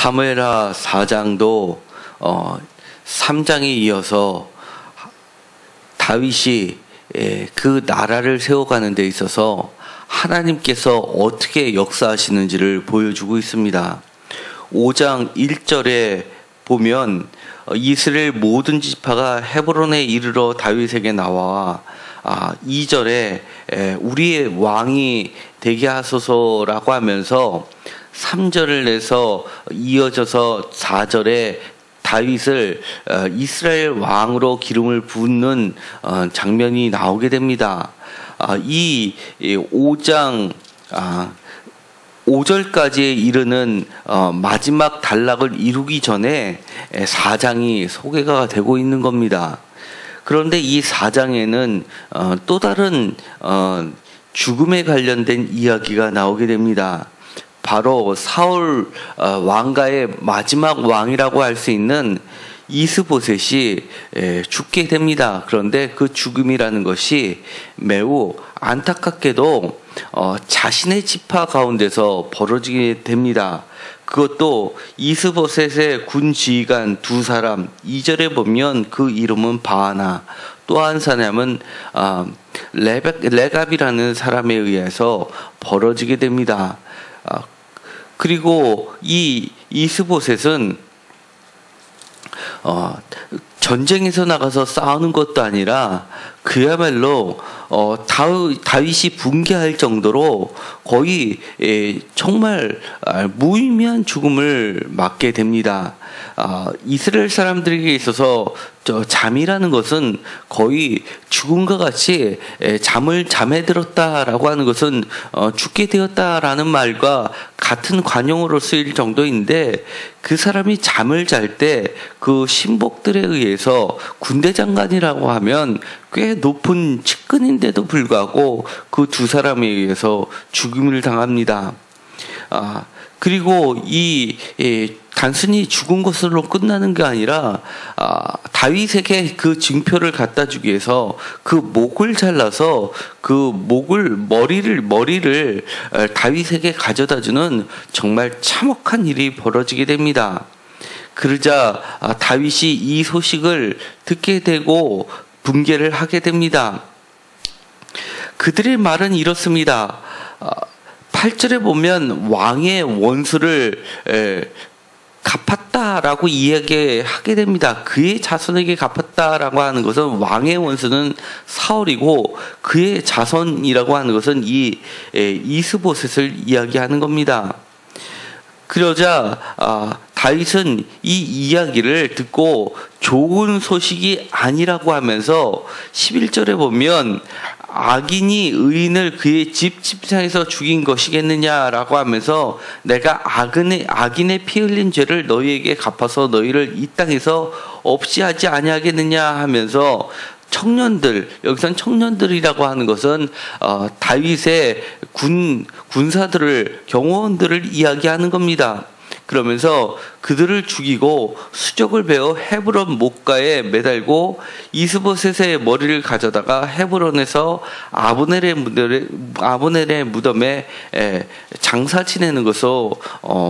사무엘하 4장도 3장에 이어서 다윗이 그 나라를 세워가는 데 있어서 하나님께서 어떻게 역사하시는지를 보여주고 있습니다. 5장 1절에 보면 이스라엘 모든 지파가 헤브론에 이르러 다윗에게 나와 2절에 우리의 왕이 되게 하소서라고 하면서 3절을 내서 이어져서 4절에 다윗을 이스라엘 왕으로 기름을 붓는 장면이 나오게 됩니다. 이 5장 5절까지 이르는 마지막 단락을 이루기 전에 4장이 소개가 되고 있는 겁니다. 그런데 이 4장에는 또 다른 죽음에 관련된 이야기가 나오게 됩니다. 바로 사울 왕가의 마지막 왕이라고 할 수 있는 이스보셋이 죽게 됩니다. 그런데 그 죽음이라는 것이 매우 안타깝게도 자신의 지파 가운데서 벌어지게 됩니다. 그것도 이스보셋의 군 지휘관 두 사람, 2절에 보면 그 이름은 바하나, 또 한 사람은 레갑이라는 사람에 의해서 벌어지게 됩니다. 그리고 이 이스보셋은 전쟁에서 나가서 싸우는 것도 아니라 그야말로 다윗이 붕괴할 정도로 거의 정말 무의미한 죽음을 맞게 됩니다. 이스라엘 사람들에게 있어서 잠이라는 것은 거의 죽음과 같이 잠에 들었다라고 하는 것은 죽게 되었다라는 말과 같은 관용어로 쓰일 정도인데, 그 사람이 잠을 잘 때 그 신복들에 의해서 군대 장관이라고 하면 꽤 높은 측근인데도 불구하고 그 두 사람에 의해서 죽임을 당합니다. 그리고 단순히 죽은 것으로 끝나는 게 아니라 다윗에게 그 증표를 갖다 주기 위해서 그 목을 잘라서 그 머리를 다윗에게 가져다 주는 정말 참혹한 일이 벌어지게 됩니다. 그러자 다윗이 이 소식을 듣게 되고 분개를 하게 됩니다. 그들의 말은 이렇습니다. 8절에 보면 왕의 원수를 갚았다라고 이야기하게 됩니다. 그의 자손에게 갚았다라고 하는 것은 왕의 원수는 사울이고 그의 자손이라고 하는 것은 이 이스보셋을 이야기하는 겁니다. 그러자 다윗은 이 이야기를 듣고 좋은 소식이 아니라고 하면서 11절에 보면 악인이 의인을 그의 집상에서 죽인 것이겠느냐라고 하면서 내가 악인의 피 흘린 죄를 너희에게 갚아서 너희를 이 땅에서 없이 하지 아니하겠느냐 하면서 청년들, 여기선 청년들이라고 하는 것은 다윗의 군사들을, 경호원들을 이야기하는 겁니다. 그러면서 그들을 죽이고 수족을 베어 헤브론 목가에 매달고 이스보셋의 머리를 가져다가 헤브론에서 아브넬의 무덤에 장사 지내는 것으로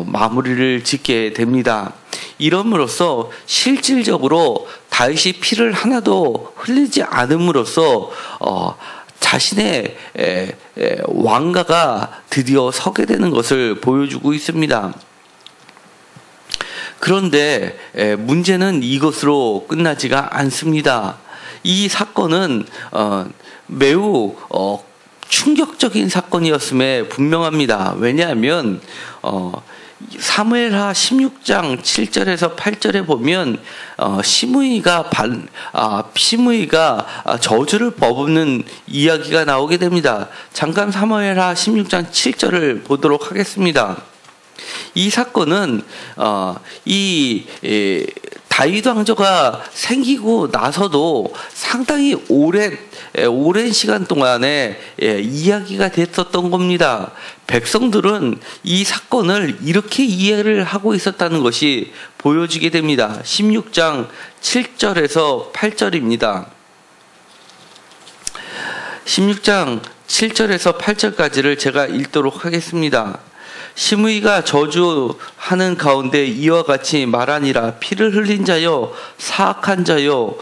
마무리를 짓게 됩니다. 이럼으로써 실질적으로 다윗이 피를 하나도 흘리지 않음으로써 자신의 왕가가 드디어 서게 되는 것을 보여주고 있습니다. 그런데 문제는 이것으로 끝나지가 않습니다. 이 사건은 매우 충격적인 사건이었음에 분명합니다. 왜냐하면 사무엘하 16장 7절에서 8절에 보면 시므이가 저주를 퍼붓는 이야기가 나오게 됩니다. 잠깐 사무엘하 16장 7절을 보도록 하겠습니다. 이 사건은 다윗 왕조가 생기고 나서도 상당히 오랜 시간 동안에 이야기가 됐었던 겁니다. 백성들은 이 사건을 이렇게 이해를 하고 있었다는 것이 보여지게 됩니다. 16장 7절에서 8절입니다. 16장 7절에서 8절까지를 제가 읽도록 하겠습니다. 시므이가 저주하는 가운데 이와 같이 말하니라. 피를 흘린 자여, 사악한 자여,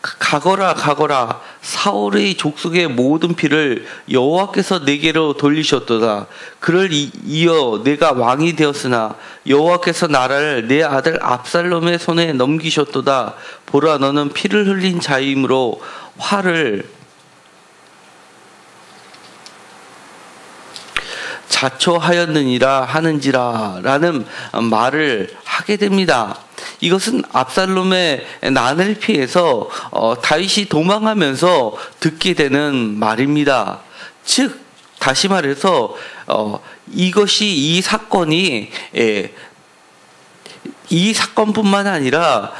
가거라 가거라. 사울의 족속의 모든 피를 여호와께서 내게로 돌리셨도다. 그를 이어 내가 왕이 되었으나 여호와께서 나라를 내 아들 압살롬의 손에 넘기셨도다. 보라, 너는 피를 흘린 자이므로 화를 자초하였느니라 하는지라 라는 말을 하게 됩니다. 이것은 압살롬의 난을 피해서 다윗이 도망하면서 듣게 되는 말입니다. 즉 다시 말해서 이 사건이 이 사건뿐만 아니라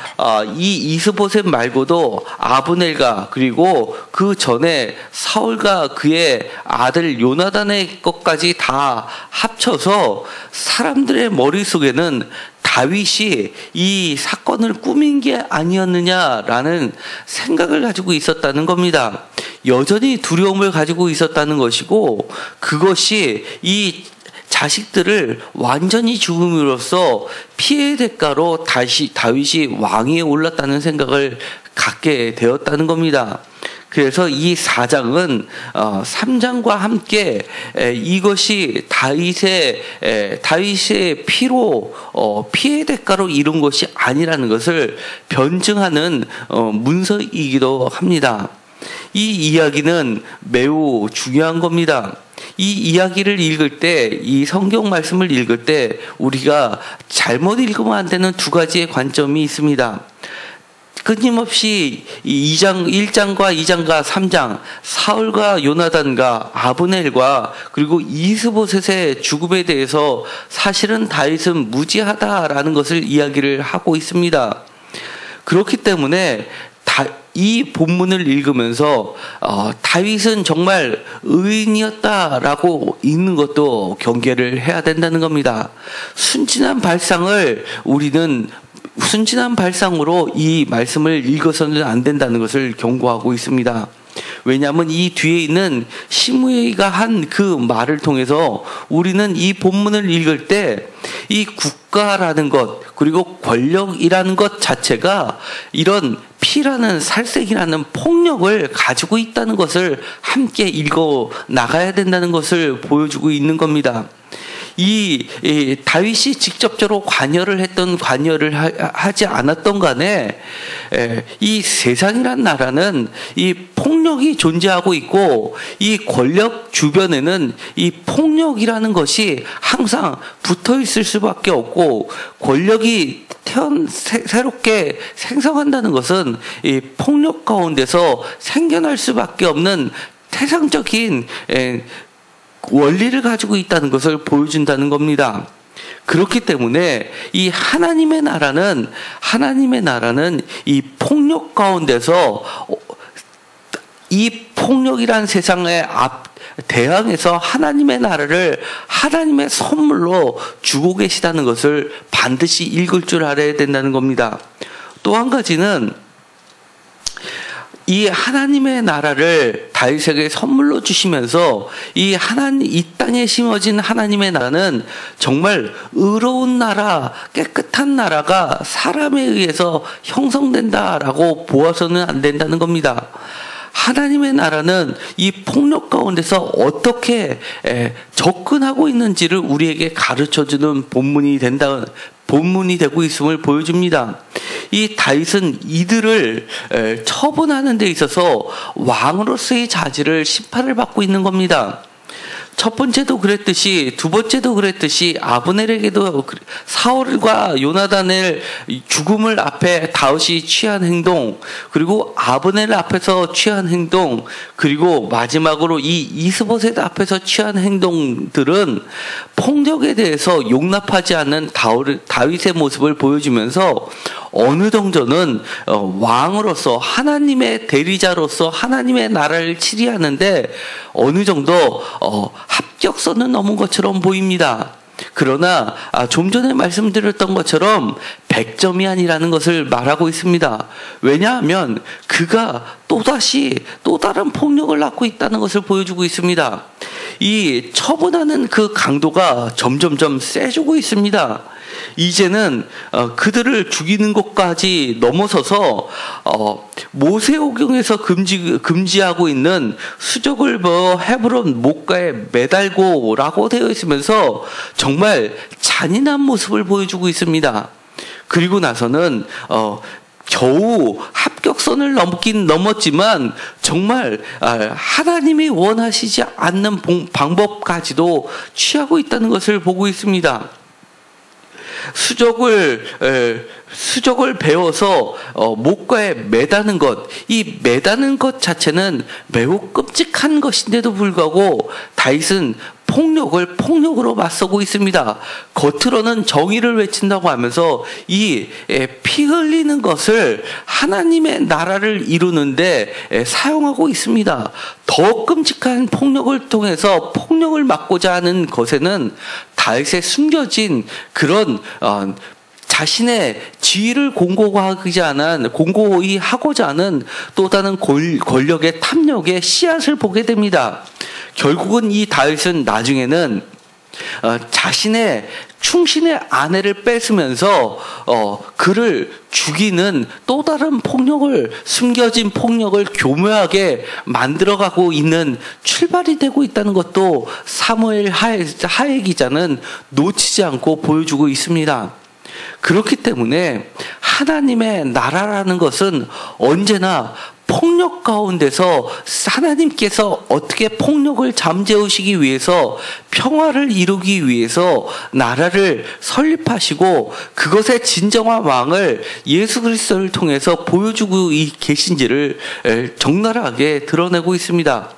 이 이스보셋 말고도 아브넬과 그리고 그 전에 사울과 그의 아들 요나단의 것까지 다 합쳐서 사람들의 머릿속에는 다윗이 이 사건을 꾸민 게 아니었느냐라는 생각을 가지고 있었다는 겁니다. 여전히 두려움을 가지고 있었다는 것이고, 그것이 이 자식들을 완전히 죽음으로써 피해의 대가로 다윗이 왕위에 올랐다는 생각을 갖게 되었다는 겁니다. 그래서 이 4장은 3장과 함께 이것이 다윗의 피로 피해의 대가로 이룬 것이 아니라는 것을 변증하는 문서이기도 합니다. 이 이야기는 매우 중요한 겁니다. 이 이야기를 읽을 때, 이 성경 말씀을 읽을 때 우리가 잘못 읽으면 안 되는 두 가지의 관점이 있습니다. 끊임없이 1장과 2장과 3장 사울과 요나단과 아브넬과 그리고 이스보셋의 죽음에 대해서 사실은 다윗은 무지하다라는 것을 이야기를 하고 있습니다. 그렇기 때문에 이 본문을 읽으면서 다윗은 정말 의인이었다라고 읽는 것도 경계를 해야 된다는 겁니다. 순진한 발상으로 이 말씀을 읽어서는 안 된다는 것을 경고하고 있습니다. 왜냐하면 이 뒤에 있는 시므이가 한 그 말을 통해서 우리는 이 본문을 읽을 때 이 국가라는 것 그리고 권력이라는 것 자체가 이런 피라는 살색이라는 폭력을 가지고 있다는 것을 함께 읽어 나가야 된다는 것을 보여주고 있는 겁니다. 이 다윗이 직접적으로 관여를 하지 않았던 간에 이 세상이란 나라는 이 폭력이 존재하고 있고, 이 권력 주변에는 이 폭력이라는 것이 항상 붙어 있을 수밖에 없고, 권력이 새롭게 생성한다는 것은 이 폭력 가운데서 생겨날 수밖에 없는 태생적인 원리를 가지고 있다는 것을 보여준다는 겁니다. 그렇기 때문에 이 하나님의 나라는 이 폭력 가운데서 이 폭력이란 세상에 대항해서 하나님의 나라를 하나님의 선물로 주고 계시다는 것을 반드시 읽을 줄 알아야 된다는 겁니다. 또 한 가지는 이 하나님의 나라를 다윗에게 선물로 주시면서 이 땅에 심어진 하나님의 나라는 정말 의로운 나라, 깨끗한 나라가 사람에 의해서 형성된다라고 보아서는 안 된다는 겁니다. 하나님의 나라는 이 폭력 가운데서 어떻게 접근하고 있는지를 우리에게 가르쳐주는 본문이 되고 있음을 보여줍니다. 이 다윗은 이들을 처분하는 데 있어서 왕으로서의 자질을 심판을 받고 있는 겁니다. 첫 번째도 그랬듯이 두 번째도 그랬듯이 아브넬에게도 사울과 요나단의 죽음을 앞에 다윗이 취한 행동, 그리고 아브넬 앞에서 취한 행동, 그리고 마지막으로 이 이스보셋 앞에서 취한 행동들은 폭력에 대해서 용납하지 않는 다윗의 모습을 보여주면서 어느 정도는 왕으로서 하나님의 대리자로서 하나님의 나라를 치리하는데 어느 정도 합격선은 넘은 것처럼 보입니다. 그러나 좀 전에 말씀드렸던 것처럼 100점이 아니라는 것을 말하고 있습니다. 왜냐하면 그가 또 다른 폭력을 낳고 있다는 것을 보여주고 있습니다. 이 처분하는 그 강도가 점점점 세지고 있습니다. 이제는 그들을 죽이는 것까지 넘어서서 모세오경에서 금지하고 있는 수족을 헤브론 목가에 매달고라고 되어 있으면서 정말 잔인한 모습을 보여주고 있습니다. 그리고 나서는 겨우 합격선을 넘었지만 정말 하나님이 원하시지 않는 방법까지도 취하고 있다는 것을 보고 있습니다. 수족을 베어서 목가에 매다는 것, 이 매다는 것 자체는 매우 끔찍한 것인데도 불구하고 다윗은 폭력으로 맞서고 있습니다. 겉으로는 정의를 외친다고 하면서 이 피 흘리는 것을 하나님의 나라를 이루는데 사용하고 있습니다. 더 끔찍한 폭력을 통해서 폭력을 막고자 하는 것에는 다윗에 숨겨진 그런 자신의 지위를 공고히 하고자 하는 또 다른 권력의 탐욕의 씨앗을 보게 됩니다. 결국은 이 다윗은 나중에는 자신의 충신의 아내를 뺏으면서 그를 죽이는 또 다른 숨겨진 폭력을 교묘하게 만들어가고 있는 출발이 되고 있다는 것도 사무엘 하에 기자는 놓치지 않고 보여주고 있습니다. 그렇기 때문에 하나님의 나라라는 것은 언제나 폭력 가운데서 하나님께서 어떻게 폭력을 잠재우시기 위해서 평화를 이루기 위해서 나라를 설립하시고 그것의 진정한 왕을 예수 그리스도를 통해서 보여주고 계신지를 적나라하게 드러내고 있습니다.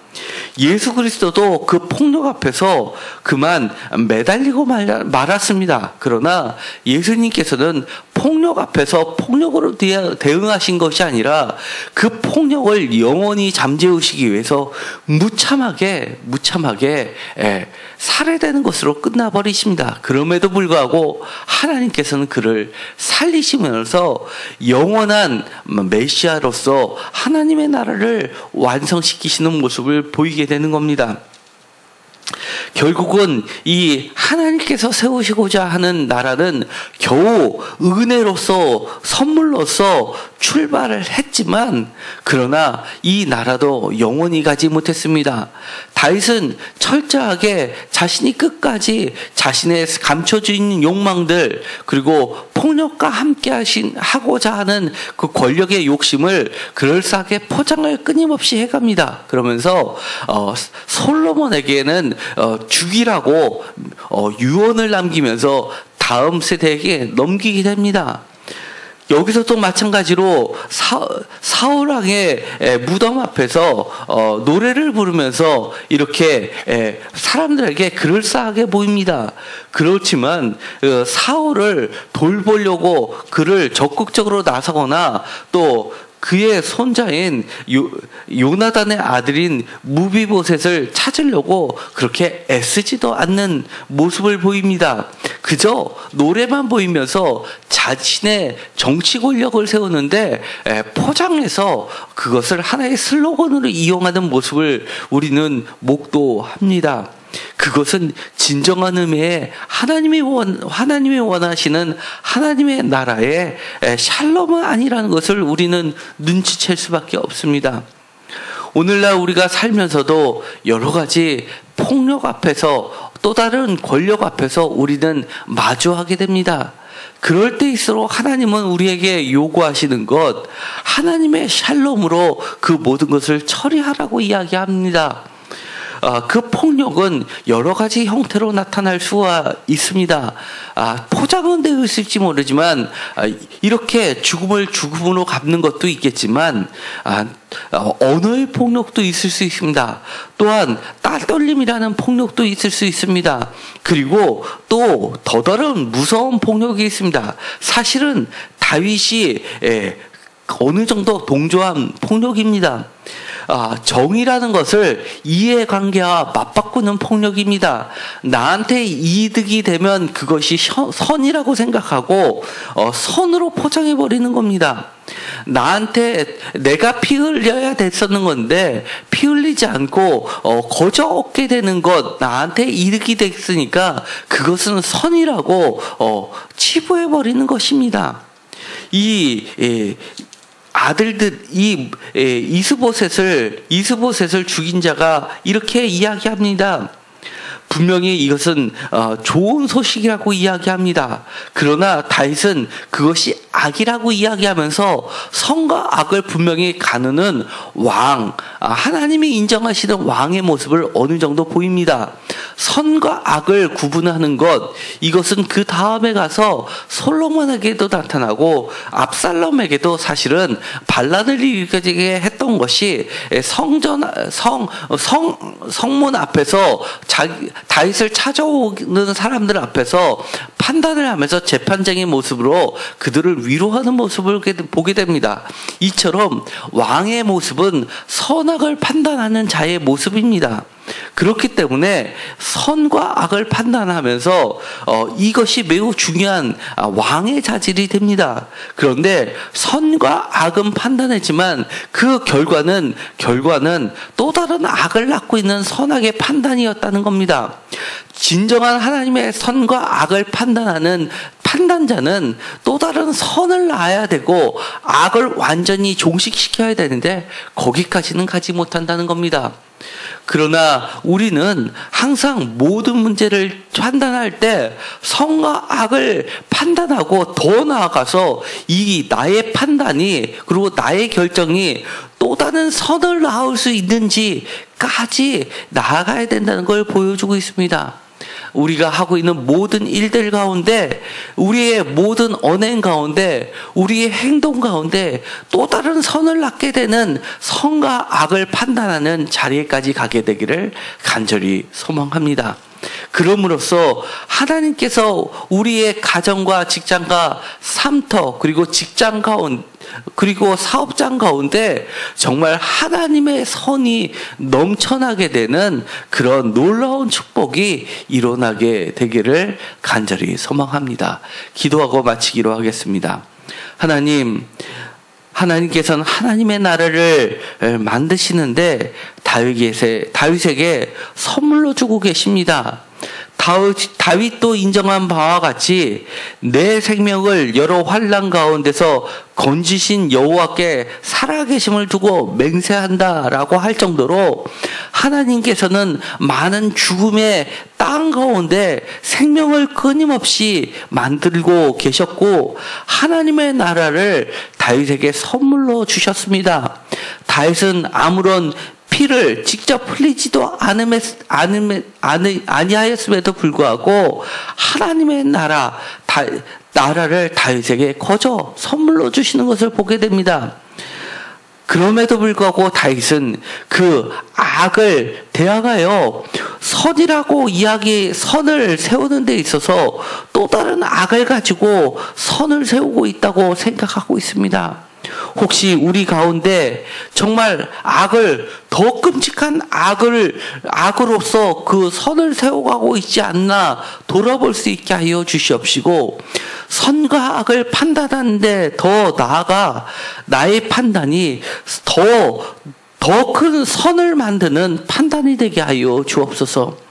예수 그리스도도 그 폭력 앞에서 그만 매달리고 말았습니다. 그러나 예수님께서는 폭력 앞에서 폭력으로 대응하신 것이 아니라 그 폭력을 영원히 잠재우시기 위해서 무참하게 살해되는 것으로 끝나버리십니다. 그럼에도 불구하고 하나님께서는 그를 살리시면서 영원한 메시아로서 하나님의 나라를 완성시키시는 모습을 보이게 되는 겁니다. 결국은 이 하나님께서 세우시고자 하는 나라는 겨우 은혜로서 선물로서 출발을 했지만 그러나 이 나라도 영원히 가지 못했습니다. 다윗은 철저하게 자신이 끝까지 자신의 감춰진 욕망들 그리고 폭력과 함께 하고자 하는 그 권력의 욕심을 그럴싸하게 포장을 끊임없이 해갑니다. 그러면서 솔로몬에게는 죽이라고 유언을 남기면서 다음 세대에게 넘기게 됩니다. 여기서 또 마찬가지로 사울 왕의 무덤 앞에서 노래를 부르면서 이렇게 사람들에게 그럴싸하게 보입니다. 그렇지만 사울을 돌보려고 그를 적극적으로 나서거나 또 그의 손자인 요나단의 아들인 무비보셋을 찾으려고 그렇게 애쓰지도 않는 모습을 보입니다. 그저 노래만 보이면서 자신의 정치 권력을 세우는데 포장해서 그것을 하나의 슬로건으로 이용하는 모습을 우리는 목도합니다. 그것은 진정한 의미의 하나님이 원하시는 하나님의 나라의 샬롬은 아니라는 것을 우리는 눈치챌 수밖에 없습니다. 오늘날 우리가 살면서도 여러 가지 폭력 앞에서 또 다른 권력 앞에서 우리는 마주하게 됩니다. 그럴 때일수록 하나님은 우리에게 요구하시는 것, 하나님의 샬롬으로 그 모든 것을 처리하라고 이야기합니다. 그 폭력은 여러 가지 형태로 나타날 수가 있습니다. 포장은 되어 있을지 모르지만 이렇게 죽음을 죽음으로 갚는 것도 있겠지만 언어의 폭력도 있을 수 있습니다. 또한 따돌림이라는 폭력도 있을 수 있습니다. 그리고 또 더 다른 무서운 폭력이 있습니다. 사실은 다윗이 어느 정도 동조한 폭력입니다. 정의라는 것을 이해관계와 맞바꾸는 폭력입니다. 나한테 이득이 되면 그것이 선이라고 생각하고 선으로 포장해버리는 겁니다. 나한테 내가 피 흘려야 됐었는 건데 피 흘리지 않고 거저 얻게 되는 것, 나한테 이득이 됐으니까 그것은 선이라고 치부해 버리는 것입니다. 아들들 이스보셋을 죽인 자가 이렇게 이야기합니다. 분명히 이것은 좋은 소식이라고 이야기합니다. 그러나 다윗은 그것이 악이라고 이야기하면서 선과 악을 분명히 가누는 왕, 하나님이 인정하시는 왕의 모습을 어느 정도 보입니다. 선과 악을 구분하는 것, 이것은 그 다음에 가서 솔로몬에게도 나타나고 압살롬에게도 사실은 반란을 일으키게 했던 것이 성문 앞에서 다윗을 찾아오는 사람들 앞에서 판단을 하면서 재판장의 모습으로 그들을 위로하는 모습을 보게 됩니다. 이처럼 왕의 모습은 선악을 판단하는 자의 모습입니다. 그렇기 때문에 선과 악을 판단하면서 이것이 매우 중요한 왕의 자질이 됩니다. 그런데 선과 악은 판단했지만 그 결과는 또 다른 악을 낳고 있는 선악의 판단이었다는 겁니다. 진정한 하나님의 선과 악을 판단하는 판단자는 또 다른 선을 낳아야 되고 악을 완전히 종식시켜야 되는데 거기까지는 가지 못한다는 겁니다. 그러나 우리는 항상 모든 문제를 판단할 때 선과 악을 판단하고 더 나아가서 이 나의 판단이 그리고 나의 결정이 또 다른 선을 낳을 수 있는지까지 나아가야 된다는 걸 보여주고 있습니다. 우리가 하고 있는 모든 일들 가운데, 우리의 모든 언행 가운데, 우리의 행동 가운데 또 다른 선을 낳게 되는 선과 악을 판단하는 자리에까지 가게 되기를 간절히 소망합니다. 그럼으로써 하나님께서 우리의 가정과 직장과 삶터 그리고 직장 가운데 그리고 사업장 가운데 정말 하나님의 선이 넘쳐나게 되는 그런 놀라운 축복이 일어나게 되기를 간절히 소망합니다. 기도하고 마치기로 하겠습니다. 하나님께서는 하나님의 나라를 만드시는데 다윗에게 선물로 주고 계십니다. 다윗도 인정한 바와 같이 내 생명을 여러 환난 가운데서 건지신 여호와께 살아계심을 두고 맹세한다라고 할 정도로 하나님께서는 많은 죽음의 땅 가운데 생명을 끊임없이 만들고 계셨고 하나님의 나라를 다윗에게 선물로 주셨습니다. 다윗은 아무런 피를 직접 흘리지도 아니하였음에도 불구하고 하나님의 나라를 다윗에게 거저 선물로 주시는 것을 보게 됩니다. 그럼에도 불구하고 다윗은 그 악을 대항하여 선을 세우는 데 있어서 또 다른 악을 가지고 선을 세우고 있다고 생각하고 있습니다. 혹시 우리 가운데 정말 더 끔찍한 악으로서 그 선을 세워가고 있지 않나 돌아볼 수 있게 하여 주시옵시고, 선과 악을 판단하는데 더 나아가 나의 판단이 더 큰 선을 만드는 판단이 되게 하여 주옵소서.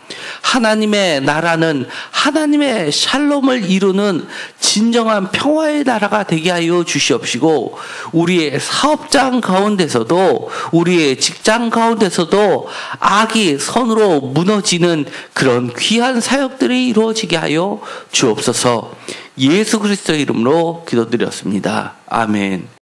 하나님의 나라는 하나님의 샬롬을 이루는 진정한 평화의 나라가 되게 하여 주시옵시고, 우리의 사업장 가운데서도 우리의 직장 가운데서도 악이 선으로 무너지는 그런 귀한 사역들이 이루어지게 하여 주옵소서. 예수 그리스도의 이름으로 기도드렸습니다. 아멘.